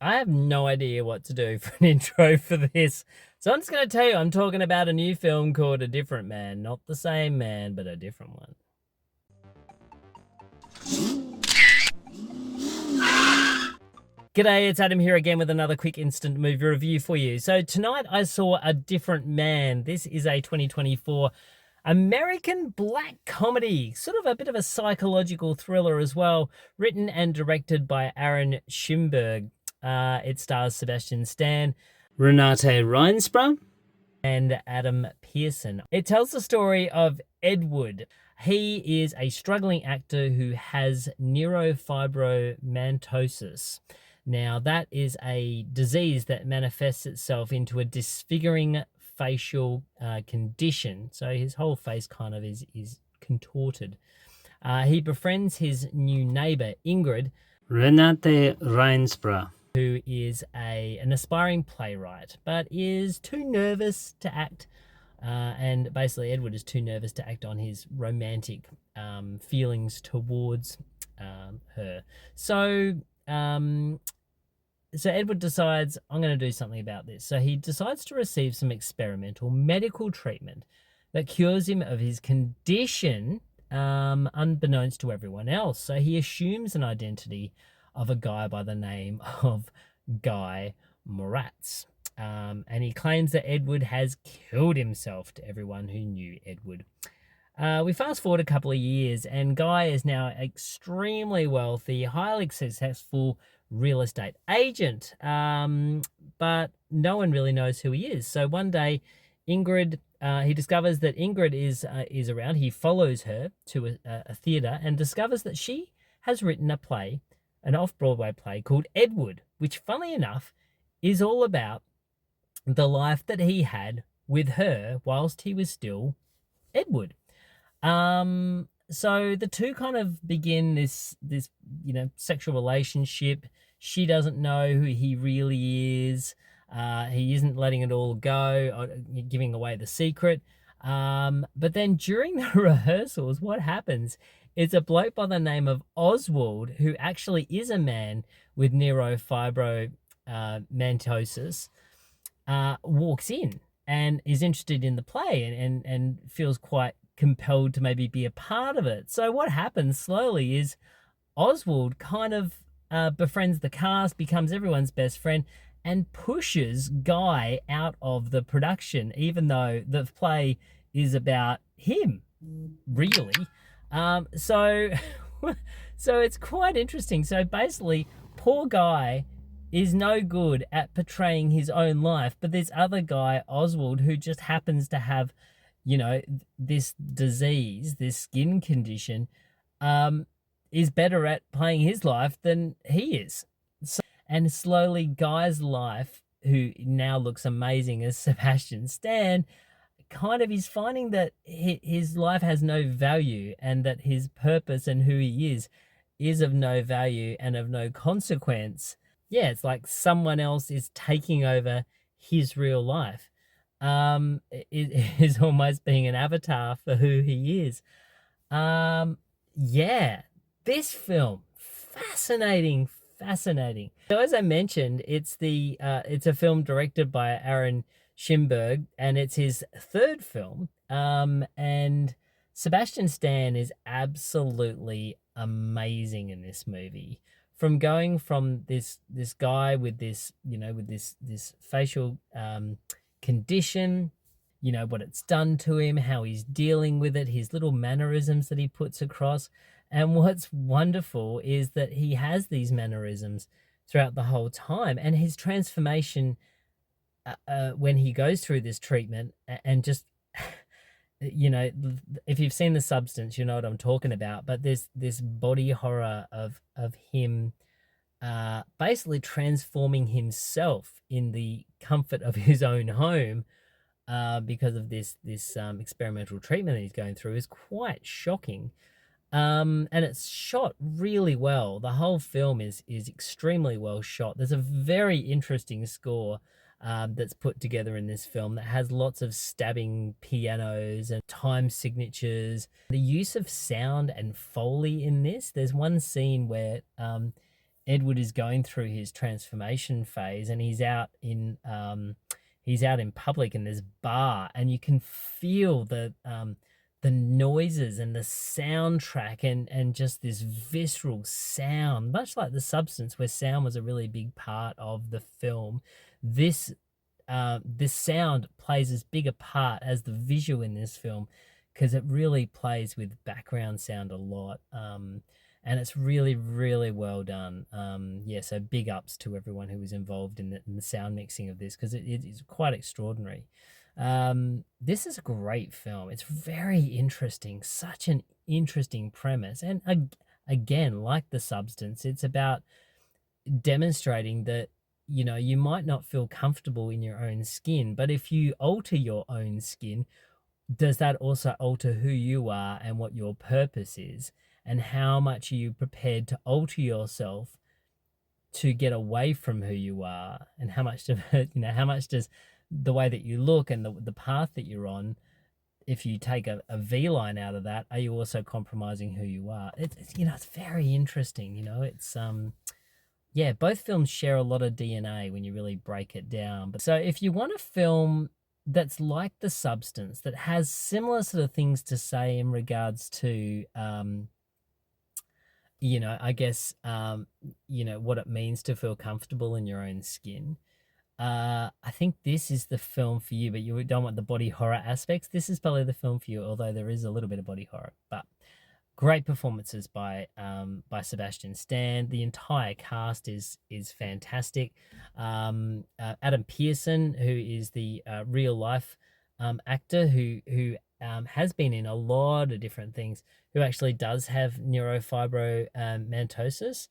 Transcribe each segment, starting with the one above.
I have no idea what to do for an intro for this. So I'm just going to tell you, I'm talking about a new film called A Different Man. Not the same man, but a different one. G'day, it's Adam here again with another quick instant movie review for you. So tonight I saw A Different Man. This is a 2024 American black comedy, sort of a bit of a psychological thriller as well, written and directed by Aaron Schimberg. It stars Sebastian Stan, Renate Reinsbruch, and Adam Pearson. It tells the story of Edward. He is a struggling actor who has neurofibromatosis. Now, that is a disease that manifests itself into a disfiguring facial condition. So his whole face kind of is contorted. He befriends his new neighbor, Ingrid, Renate Reinsbruch, who is an aspiring playwright, but is too nervous to act. And basically, Edward is too nervous to act on his romantic feelings towards her. So Edward decides, I'm going to do something about this. So he decides to receive some experimental medical treatment that cures him of his condition, unbeknownst to everyone else. So he assumes an identity of a guy by the name of Guy Moratz. And he claims that Edward has killed himself to everyone who knew Edward. We fast forward a couple of years, and Guy is now extremely wealthy, highly successful real estate agent, but no one really knows who he is. So one day, Ingrid, he discovers that Ingrid is around. He follows her to a theater and discovers that she has written a play, an off-Broadway play called Edward, which, funnily enough, is all about the life that he had with her whilst he was still Edward. So the two kind of begin this sexual relationship. She doesn't know who he really is. He isn't letting it all go, giving away the secret. But then during the rehearsals, what happens is a bloke by the name of Oswald, who actually is a man with neurofibromatosis, walks in and is interested in the play and feels quite compelled to maybe be a part of it. So what happens slowly is Oswald kind of befriends the cast, becomes everyone's best friend, and pushes Guy out of the production, even though the play is about him, really. So it's quite interesting. So basically, poor Guy is no good at portraying his own life, but this other guy, Oswald, who just happens to have, this disease, this skin condition, is better at playing his life than he is. And slowly, Guy's life, who now looks amazing as Sebastian Stan, kind of is finding that his life has no value, and that his purpose and who he is of no value and of no consequence. Yeah, it's like someone else is taking over his real life. It is almost being an avatar for who he is. Yeah, this film, fascinating. So as I mentioned, it's a film directed by Aaron Schimberg, and it's his third film. And Sebastian Stan is absolutely amazing in this movie. From going from this guy with this facial condition, what it's done to him, how he's dealing with it, his little mannerisms that he puts across. And what's wonderful is that he has these mannerisms throughout the whole time, and his transformation when he goes through this treatment and just, if you've seen The Substance, you know what I'm talking about. But this body horror of him basically transforming himself in the comfort of his own home because of this experimental treatment that he's going through is quite shocking. And it's shot really well. The whole film is extremely well shot. There's a very interesting score that's put together in this film that has lots of stabbing pianos and time signatures. The use of sound and Foley in this, there's one scene where Edward is going through his transformation phase, and he's out in public in this bar, and you can feel the noises and the soundtrack, and just this visceral sound, much like The Substance, where sound was a really big part of the film. This this sound plays as big a part as the visual in this film, because it really plays with background sound a lot. And it's really, really well done. Yeah, so big ups to everyone who was involved in the sound mixing of this, because it is quite extraordinary. This is a great film. It's very interesting, such an interesting premise. And again, like The Substance, it's about demonstrating that, you might not feel comfortable in your own skin, but if you alter your own skin, does that also alter who you are and what your purpose is, and how much are you prepared to alter yourself to get away from who you are, and how much how much does the way that you look and the path that you're on, if you take a V line out of that, are you also compromising who you are? It's very interesting. It's yeah, both films share a lot of DNA when you really break it down. But so if you want a film that's like The Substance, that has similar sort of things to say in regards to I guess what it means to feel comfortable in your own skin. I think this is the film for you, but you don't want the body horror aspects. This is probably the film for you, although there is a little bit of body horror. But great performances by Sebastian Stan. The entire cast is fantastic. Adam Pearson, who is the real life actor who has been in a lot of different things, who actually does have neurofibromatosis,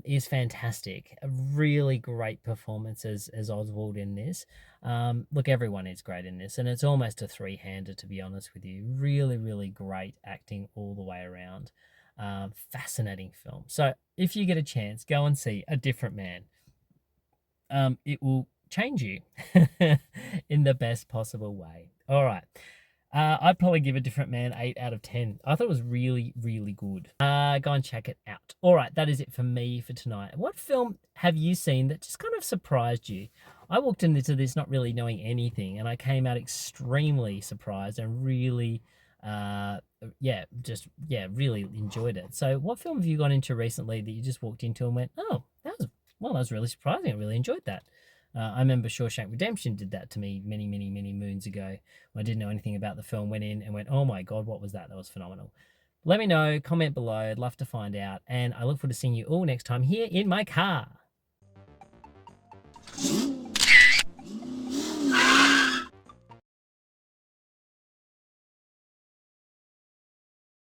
is fantastic. A really great performance as Oswald in this. Look, everyone is great in this, and it's almost a three-hander, to be honest with you. Really, really great acting all the way around. Fascinating film. So if you get a chance, go and see A Different Man. It will change you in the best possible way. All right. I'd probably give A Different Man 8 out of 10. I thought it was really, really good. Go and check it out. All right, that is it for me for tonight. What film have you seen that just kind of surprised you? I walked into this not really knowing anything, and I came out extremely surprised and really, really enjoyed it. So, what film have you gone into recently that you just walked into and went, "Oh, that was really surprising. I really enjoyed that." I remember Shawshank Redemption did that to me many, many, many moons ago. I didn't know anything about the film, went in and went, "Oh my God, what was that? That was phenomenal." Let me know, comment below. I'd love to find out. And I look forward to seeing you all next time here in my car.